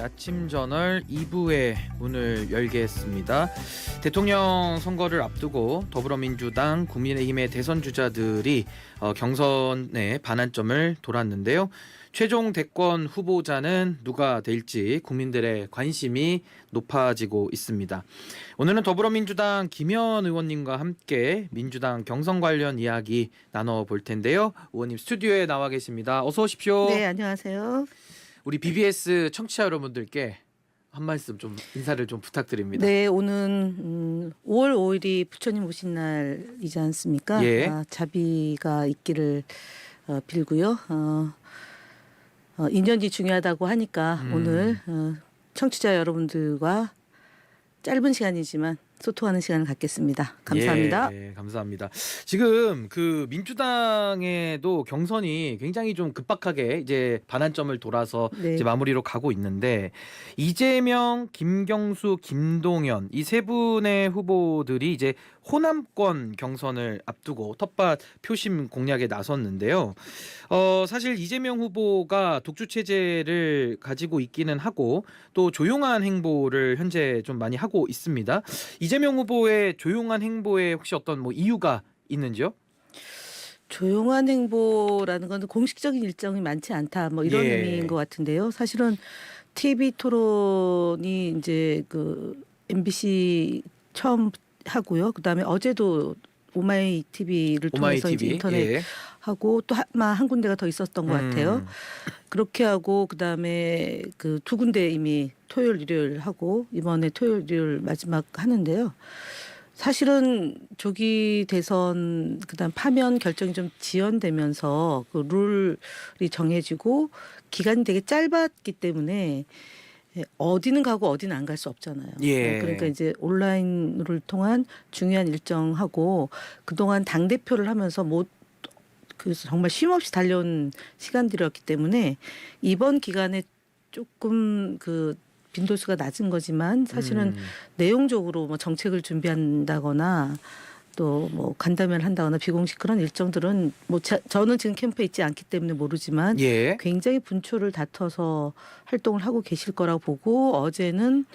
아침 저널 2부의 문을 열게 했습니다. 대통령 선거를 앞두고 더불어민주당, 국민의힘의 대선 주자들이 경선의 반환점을 돌았는데요. 최종 대권 후보자는 누가 될지 국민들의 관심이 높아지고 있습니다. 오늘은 더불어민주당 김현 의원님과 함께 민주당 경선 관련 이야기 나눠볼 텐데요. 의원님 스튜디오에 나와 계십니다. 어서 오십시오. 네, 안녕하세요. 우리 BBS 청취자 여러분들께 한 말씀 좀 인사를 좀 부탁드립니다. 네, 오는 5월 5일이 부처님 오신 날이지 않습니까? 예. 자비가 있기를 빌고요. 인연이 중요하다고 하니까 오늘 청취자 여러분들과 짧은 시간이지만 소통하는 시간을 갖겠습니다. 감사합니다. 예, 감사합니다. 지금 그 민주당에도 경선이 굉장히 좀 급박하게 이제 반환점을 돌아서 네. 이제 마무리로 가고 있는데 이재명, 김경수, 김동연 이 세 분의 후보들이 이제 호남권 경선을 앞두고 텃밭 표심 공략에 나섰는데요. 사실 이재명 후보가 독주 체제를 가지고 있기는 하고 또 조용한 행보를 현재 좀 많이 하고 있습니다. 이재명 후보의 조용한 행보에 혹시 어떤 뭐 이유가 있는지요? 조용한 행보라는 건 공식적인 일정이 많지 않다. 뭐 이런 예. 의미인 것 같은데요. 사실은 TV 토론이 이제 그 MBC 처음 하고요. 그다음에 어제도 오마이 TV를 통해서 이제 인터넷 예. 하고 또 아마 한 군데가 더 있었던 것 같아요. 그렇게 하고 그다음에 그 두 군데 이미 토요일 일요일 하고 이번에 토요일 일요일 마지막 하는데요. 사실은 조기 대선 그다음 파면 결정이 좀 지연되면서 그 룰이 정해지고 기간이 되게 짧았기 때문에 어디는 가고 어디는 안 갈 수 없잖아요. 예. 그러니까 이제 온라인을 통한 중요한 일정하고 그동안 당 대표를 하면서 그래서 정말 쉼없이 달려온 시간들이었기 때문에 이번 기간에 조금 그 빈도수가 낮은 거지만 사실은 내용적으로 뭐 정책을 준비한다거나 또 뭐 간담회를 한다거나 비공식 그런 일정들은 뭐 저는 지금 캠프에 있지 않기 때문에 모르지만 예. 굉장히 분초를 다퉈서 활동을 하고 계실 거라고 보고 어제는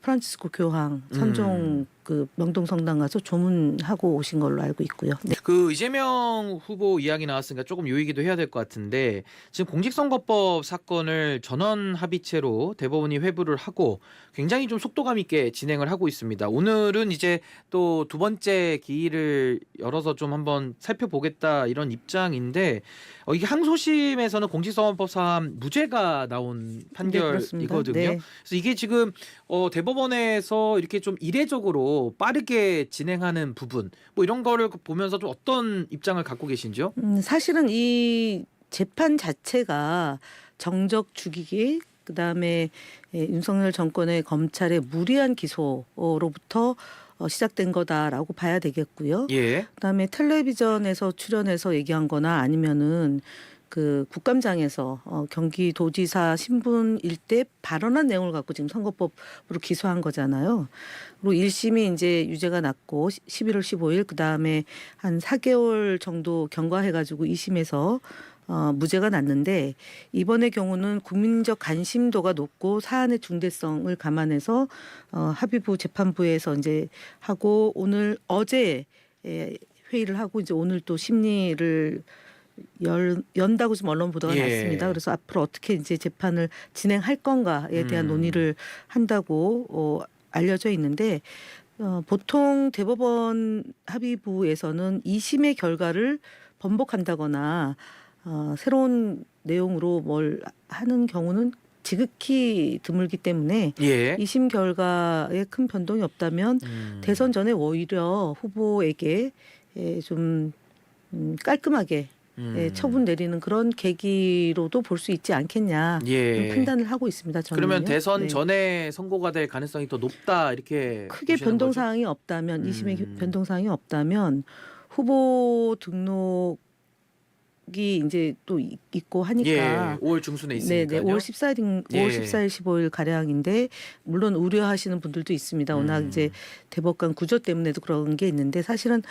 프란치스코 교황 선종 그 명동성당 가서 조문하고 오신 걸로 알고 있고요. 네. 그 이재명 후보 이야기 나왔으니까 조금 요 얘기도 해야 될 것 같은데 지금 공직선거법 사건을 전원 합의체로 대법원이 회부를 하고 굉장히 좀 속도감 있게 진행을 하고 있습니다. 오늘은 이제 또 두 번째 기일을 열어서 좀 한번 살펴보겠다 이런 입장인데 이게 항소심에서는 공직선거법 사안 무죄가 나온 판결이거든요. 네, 그래서 이게 지금 대법원에서 이렇게 좀 이례적으로 빠르게 진행하는 부분 뭐 이런 거를 보면서 좀 어떤 입장을 갖고 계신지요? 사실은 이 재판 자체가 정적 죽이기 그다음에 윤석열 정권의 검찰의 무리한 기소로부터 시작된 거다라고 봐야 되겠고요. 예. 그다음에 텔레비전에서 출연해서 얘기한 거나 아니면은 그 국감장에서 경기도지사 신분일 때 발언한 내용을 갖고 지금 선거법으로 기소한 거잖아요. 그리고 1심이 이제 유죄가 났고 11월 15일 그다음에 한 4개월 정도 경과해가지고 2심에서 무죄가 났는데 이번의 경우는 국민적 관심도가 높고 사안의 중대성을 감안해서 합의부 재판부에서 이제 하고 어제 회의를 하고 이제 오늘 또 심리를 연다고 지금 언론 보도가 예. 났습니다. 그래서 앞으로 어떻게 이제 재판을 진행할 건가에 대한 논의를 한다고 알려져 있는데 보통 대법원 합의부에서는 2심의 결과를 번복한다거나 새로운 내용으로 뭘 하는 경우는 지극히 드물기 때문에 예. 2심 결과에 큰 변동이 없다면 대선 전에 오히려 후보에게 좀 깔끔하게 처분 내리는 그런 계기로도 볼 수 있지 않겠냐 예. 판단을 하고 있습니다. 저는요. 그러면 대선 네. 전에 선고가 될 가능성이 더 높다 이렇게 크게 보시는 변동 거죠? 사항이 없다면 2심의 변동 사항이 없다면 후보 등록 이제 또 있고 하니까 예, 5월 중순에 있으니까요. 네네 5월 14일, 예. 5월 14일, 15일 가량인데 물론 우려하시는 분들도 있습니다. 워낙 이제 대법관 구조 때문에도 그런 게 있는데 사실은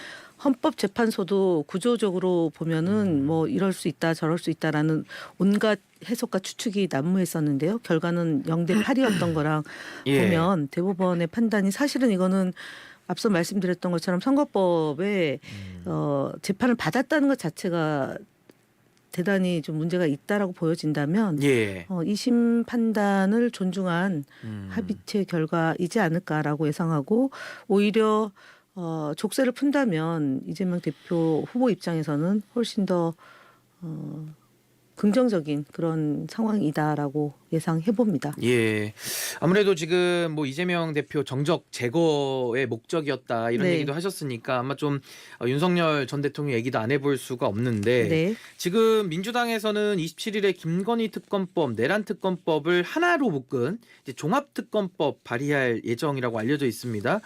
헌법재판소도 구조적으로 보면은 뭐 이럴 수 있다 저럴 수 있다라는 온갖 해석과 추측이 난무했었는데요. 결과는 0대 8이었던 거랑 예. 보면 대법원의 판단이 사실은 이거는 앞서 말씀드렸던 것처럼 선거법에 재판을 받았다는 것 자체가 대단히 좀 문제가 있다라고 보여진다면 예. 2심 판단을 존중한 합의체 결과이지 않을까라고 예상하고 오히려 족쇄를 푼다면 이재명 대표 후보 입장에서는 훨씬 더 긍정적인 그런 상황이다라고 예상해 봅니다. 예. 아무래도 지금 뭐 이재명 대표 정적 제거의 목적이었다 이런 네. 얘기도 하셨으니까 아마 좀 윤석열 전 대통령 얘기도 안 해볼 수가 없는데 네. 지금 민주당에서는 27일에 김건희 특검법, 내란 특검법을 하나로 묶은 이제 종합 특검법 발의할 예정이라고 알려져 있습니다.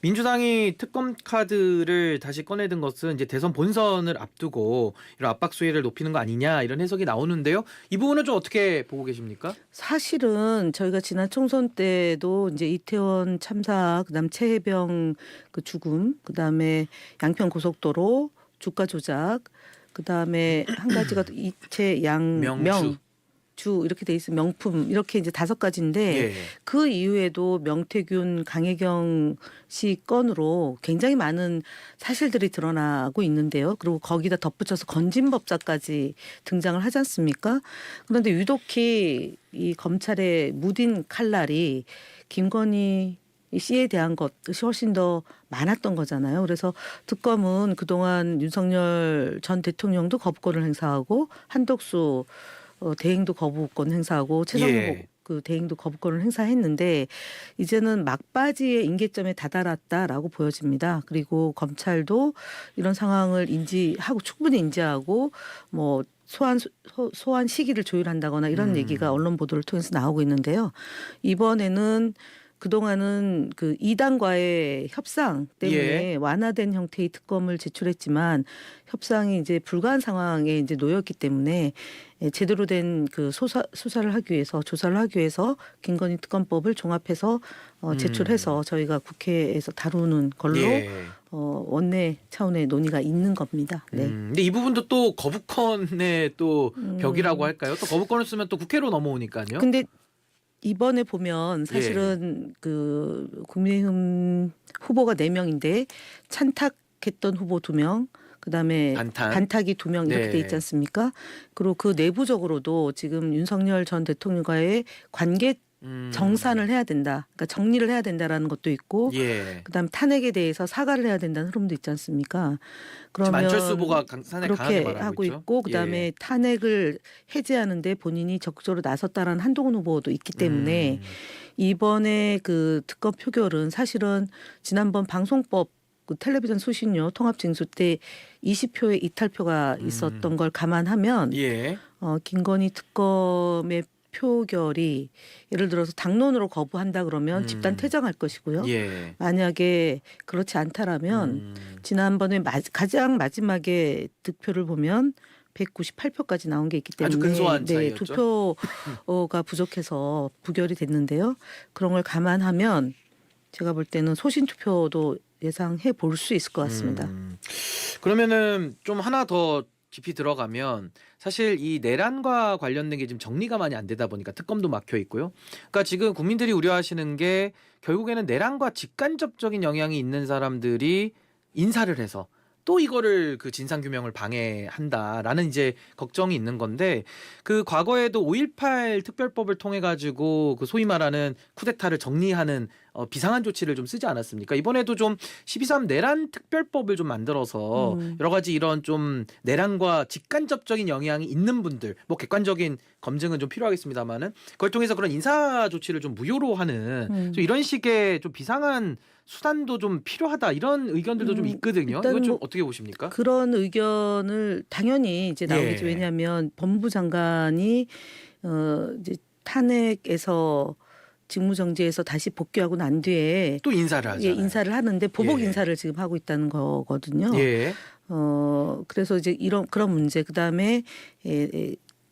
민주당이 특검 카드를 다시 꺼내든 것은 이제 대선 본선을 앞두고 이런 압박 수위를 높이는 거 아니냐 이런 해석이 나오는데요. 이 부분은 좀 어떻게 보고 계십니까? 사실은 저희가 지난 총선 때도 이제 이태원 참사, 그다음 최혜병 그 죽음, 그다음에 양평 고속도로 주가 조작, 그다음에 한 가지가 또 이채 양명 명주. 주 이렇게 돼 있으면 명품 이렇게 이제 5가지인데 예. 그 이후에도 명태균, 강혜경 씨 건으로 굉장히 많은 사실들이 드러나고 있는데요. 그리고 거기다 덧붙여서 건진법사까지 등장을 하지 않습니까? 그런데 유독히 이 검찰의 무딘 칼날이 김건희 씨에 대한 것이 훨씬 더 많았던 거잖아요. 그래서 특검은 그동안 윤석열 전 대통령도 거부권을 행사하고 한덕수 대행도 거부권 행사하고 최성호 예. 그 대행도 거부권을 행사했는데 이제는 막바지의 임계점에 다다랐다라고 보여집니다. 그리고 검찰도 이런 상황을 인지하고 충분히 인지하고 뭐 소환 시기를 조율한다거나 이런 얘기가 언론 보도를 통해서 나오고 있는데요. 이번에는 그동안은 그 2당과의 협상 때문에 예. 완화된 형태의 특검을 제출했지만 협상이 이제 불가한 상황에 이제 놓였기 때문에 제대로 된 그 수사를 하기 위해서 조사를 하기 위해서 김건희 특검법을 종합해서 제출해서 저희가 국회에서 다루는 걸로 예. 원내 차원의 논의가 있는 겁니다. 네. 근데 이 부분도 또 거부권의 또 벽이라고 할까요? 또 거부권을 쓰면 또 국회로 넘어오니까요. 근데 이번에 보면 사실은 그 국민의힘 후보가 4명인데 찬탁했던 후보 2명, 그다음에 반탁이 2명 이렇게 네. 돼 있지 않습니까? 그리고 그 내부적으로도 지금 윤석열 전 대통령과의 관계 정산을 해야 된다. 그러니까 정리를 해야 된다라는 것도 있고 예. 그다음 탄핵에 대해서 사과를 해야 된다는 흐름도 있지 않습니까? 지금 안철수 후보가 산에 강하게 그렇게 말하고 하고 있죠. 있고 그다음에 예. 탄핵을 해제하는데 본인이 적극적으로 나섰다라는 한동훈 후보도 있기 때문에 이번에 그 특검 표결은 사실은 지난번 방송법 그 텔레비전 수신료 통합징수 때 20표의 이탈표가 있었던 걸 감안하면 예. 김건희 특검의 표결이 예를 들어서 당론으로 거부한다 그러면 집단 퇴장할 것이고요. 예. 만약에 그렇지 않다라면 지난번에 가장 마지막에 득표를 보면 198표까지 나온 게 있기 때문에 아주 근소한 차이였죠. 2표가 부족해서 부결이 됐는데요. 그런 걸 감안하면 제가 볼 때는 소신 투표도 예상해 볼 수 있을 것 같습니다. 그러면은 좀 하나 더 깊이 들어가면 사실 이 내란과 관련된 게 지금 정리가 많이 안 되다 보니까 특검도 막혀 있고요. 그러니까 지금 국민들이 우려하시는 게 결국에는 내란과 직간접적인 영향이 있는 사람들이 인사를 해서 또 이거를 그 진상규명을 방해한다라는 이제 걱정이 있는 건데 그 과거에도 5.18 특별법을 통해 가지고 그 소위 말하는 쿠데타를 정리하는 비상한 조치를 좀 쓰지 않았습니까? 이번에도 좀 12.3 내란 특별법을 좀 만들어서 여러 가지 이런 좀 내란과 직간접적인 영향이 있는 분들 뭐 객관적인 검증은 좀 필요하겠습니다만은 그걸 통해서 그런 인사 조치를 좀 무효로 하는 좀 이런 식의 좀 비상한 수단도 좀 필요하다 이런 의견들도 좀 있거든요. 이건 좀 어떻게 보십니까? 그런 의견을 당연히 이제 나오겠죠. 예. 왜냐하면 법무부 장관이 이제 탄핵에서 직무정지해서 다시 복귀하고 난 뒤에 또 인사를 하잖아요. 인사를 하는데 보복 예. 인사를 지금 하고 있다는 거거든요. 예. 그래서 이제 그런 문제 그다음에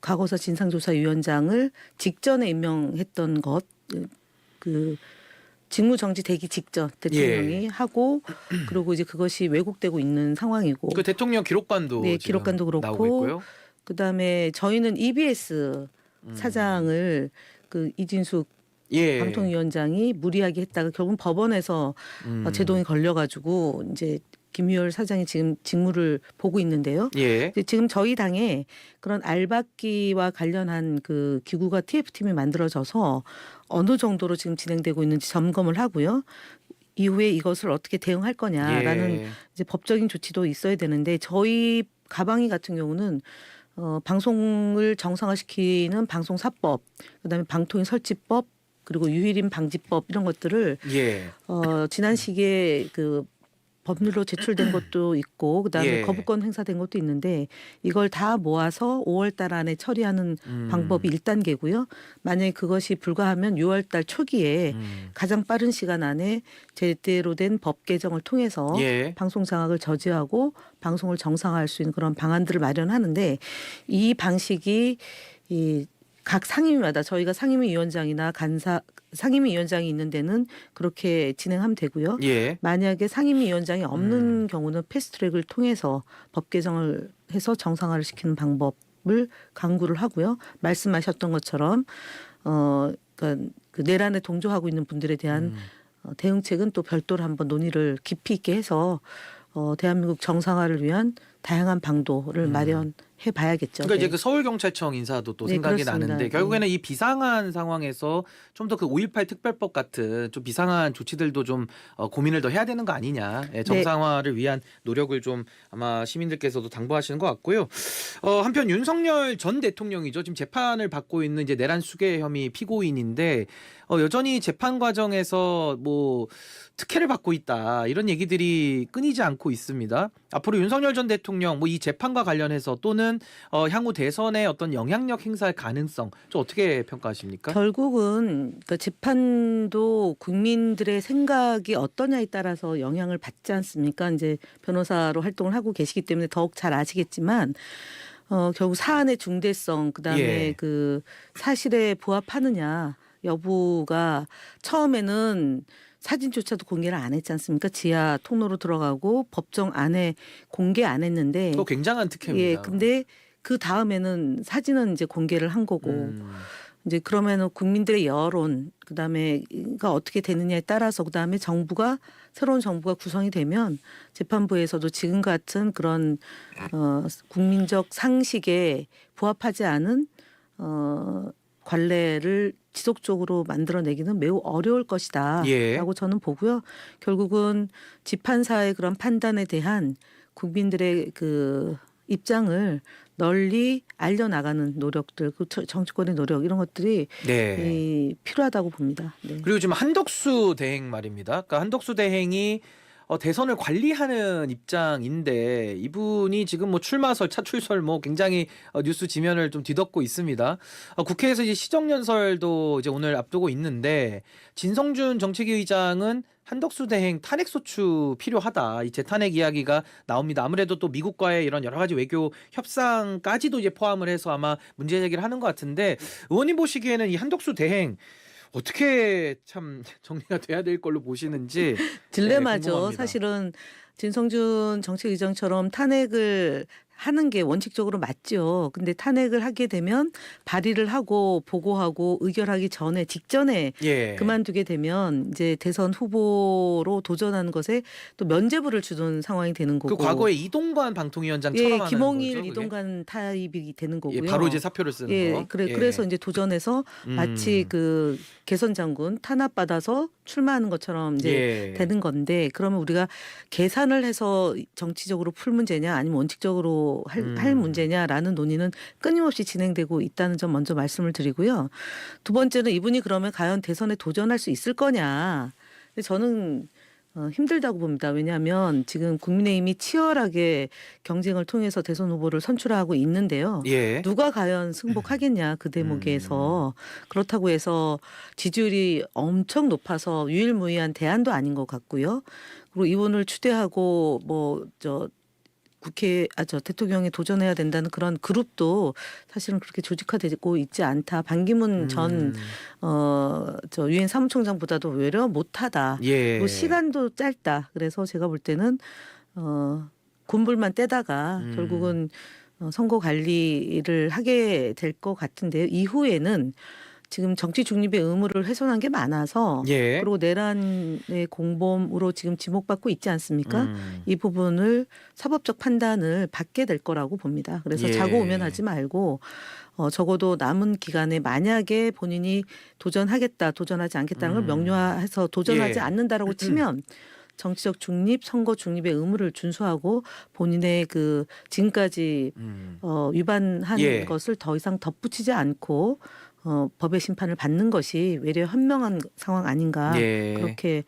과거사 진상조사위원장을 직전에 임명했던 것 그 직무 정지 되기 직전 대통령이 하고 그리고 이제 그것이 왜곡되고 있는 상황이고 그 대통령 기록관도 네, 지금 기록관도 나오고 그렇고 있고요. 그다음에 저희는 EBS 사장을 그 이진숙 예. 방통위원장이 무리하게 했다가 결국은 법원에서 제동이 걸려가지고 이제 김유열 사장이 지금 직무를 보고 있는데요. 예. 지금 저희 당에 그런 알박기와 관련한 그 기구가 TF팀이 만들어져서 어느 정도로 지금 진행되고 있는지 점검을 하고요. 이후에 이것을 어떻게 대응할 거냐라는 예. 이제 법적인 조치도 있어야 되는데 저희 가방위 같은 경우는 방송을 정상화시키는 방송사법, 그다음에 방통위 설치법, 그리고 유일임 방지법 이런 것들을 예. 지난 시기에 그 법률로 제출된 것도 있고 그다음에 예. 거부권 행사된 것도 있는데 이걸 다 모아서 5월 달 안에 처리하는 방법이 1단계고요. 만약에 그것이 불가하면 6월 달 초기에 가장 빠른 시간 안에 제대로 된 법 개정을 통해서 예. 방송 장악을 저지하고 방송을 정상화할 수 있는 그런 방안들을 마련하는데 이 방식이 각 상임위마다 저희가 상임위원장이나 상임위원장이 있는 데는 그렇게 진행하면 되고요. 예. 만약에 상임위원장이 없는 경우는 패스트트랙을 통해서 법 개정을 해서 정상화를 시키는 방법을 강구를 하고요. 말씀하셨던 것처럼 그러니까 그 내란에 동조하고 있는 분들에 대한 대응책은 또 별도로 한번 논의를 깊이 있게 해서 대한민국 정상화를 위한 다양한 방도를 마련해 봐야겠죠. 그러니까 네. 이제 그 서울경찰청 인사도 또 네, 생각이 그렇습니다. 나는데 결국에는 이 비상한 상황에서 좀 더 그 5.18 특별법 같은 좀 비상한 조치들도 좀 고민을 더 해야 되는 거 아니냐. 예, 정상화를 위한 노력을 좀 아마 시민들께서도 당부하시는 것 같고요. 한편 윤석열 전 대통령이죠. 지금 재판을 받고 있는 이제 내란 수괴 혐의 피고인인데 여전히 재판 과정에서 뭐 특혜를 받고 있다 이런 얘기들이 끊이지 않고 있습니다. 앞으로 윤석열 전 대통령 뭐 이 재판과 관련해서 또는 향후 대선에 어떤 영향력 행사할 가능성 좀 어떻게 평가하십니까? 결국은 그러니까 재판도 국민들의 생각이 어떠냐에 따라서 영향을 받지 않습니까? 이제 변호사로 활동을 하고 계시기 때문에 더욱 잘 아시겠지만 결국 사안의 중대성 그다음에 예. 그 사실에 부합하느냐 여부가 처음에는 사진조차도 공개를 안 했지 않습니까? 지하 통로로 들어가고 법정 안에 공개 안 했는데 또 굉장한 특혜입니다. 예, 근데 그 다음에는 사진은 이제 공개를 한 거고 이제 그러면은 국민들의 여론 그다음에가 어떻게 되느냐에 따라서 그다음에 새로운 정부가 구성이 되면 재판부에서도 지금 같은 그런 국민적 상식에 부합하지 않은 관례를 지속적으로 만들어내기는 매우 어려울 것이다라고 예. 저는 보고요. 결국은 재판사의 그런 판단에 대한 국민들의 그 입장을 널리 알려나가는 노력들, 그 정치권의 노력 이런 것들이 네. 필요하다고 봅니다. 네. 그리고 지금 한덕수 대행 말입니다. 그러니까 한덕수 대행이 대선을 관리하는 입장인데 이분이 지금 뭐 출마설, 차출설 뭐 굉장히 뉴스 지면을 좀 뒤덮고 있습니다. 국회에서 이제 시정연설도 이제 오늘 앞두고 있는데 진성준 정책위 의장은 한덕수 대행 탄핵소추 필요하다. 이 재탄핵 이야기가 나옵니다. 아무래도 또 미국과의 이런 여러 가지 외교 협상까지도 이제 포함을 해서 아마 문제 제기를 하는 것 같은데 의원님 보시기에는 이 한덕수 대행 어떻게 참 정리가 돼야 될 걸로 보시는지 딜레마죠. 궁금합니다. 사실은 진성준 정책위장처럼 탄핵을 하는 게 원칙적으로 맞죠. 근데 탄핵을 하게 되면 발의를 하고 보고하고 의결하기 직전에 예. 그만두게 되면 이제 대선 후보로 도전하는 것에 또 면죄부를 주는 상황이 되는 거고. 그 과거에 이동관 방통위원장처럼 하는 김홍일 거죠, 그게? 이동관 타입이 되는 거고요. 예, 바로 이제 사표를 쓰는 거. 그래서 이제 도전해서 마치 그 개선 장군 탄압받아서 출마하는 것처럼 이제 되는 건데 그러면 우리가 계산을 해서 정치적으로 풀 문제냐 아니면 원칙적으로 할 문제냐라는 논의는 끊임없이 진행되고 있다는 점 먼저 말씀을 드리고요. 두 번째는 이분이 그러면 과연 대선에 도전할 수 있을 거냐. 근데 저는 힘들다고 봅니다. 왜냐하면 지금 국민의힘이 치열하게 경쟁을 통해서 대선 후보를 선출하고 있는데요. 예. 누가 과연 승복하겠냐 그 대목에서 그렇다고 해서 지지율이 엄청 높아서 유일무이한 대안도 아닌 것 같고요. 그리고 이분을 추대하고 대통령이 도전해야 된다는 그런 그룹도 사실은 그렇게 조직화되고 있지 않다. 반기문 전 유엔 사무총장보다도 외려 못하다. 예. 그리고 시간도 짧다. 그래서 제가 볼 때는 군불만 떼다가 결국은 선거 관리를 하게 될 것 같은데요. 이후에는 지금 정치 중립의 의무를 훼손한 게 많아서 예. 그리고 내란의 공범으로 지금 지목받고 있지 않습니까? 이 부분을 사법적 판단을 받게 될 거라고 봅니다. 그래서 예. 자고 우면하지 말고 적어도 남은 기간에 만약에 본인이 도전하지 않겠다는 걸 명료해서 도전하지 예. 않는다라고 치면 정치적 중립, 선거 중립의 의무를 준수하고 본인의 그 지금까지 위반한 예. 것을 더 이상 덧붙이지 않고 법의 심판을 받는 것이 외려 현명한 상황 아닌가 예. 그렇게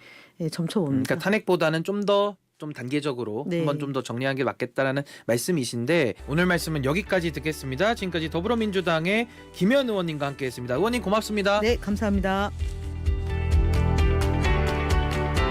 점쳐봅니다. 그러니까 탄핵보다는 좀 단계적으로 네. 한번 좀 더 정리하는 게 맞겠다라는 말씀이신데 오늘 말씀은 여기까지 듣겠습니다. 지금까지 더불어민주당의 김현 의원님과 함께했습니다. 의원님 고맙습니다. 네, 감사합니다.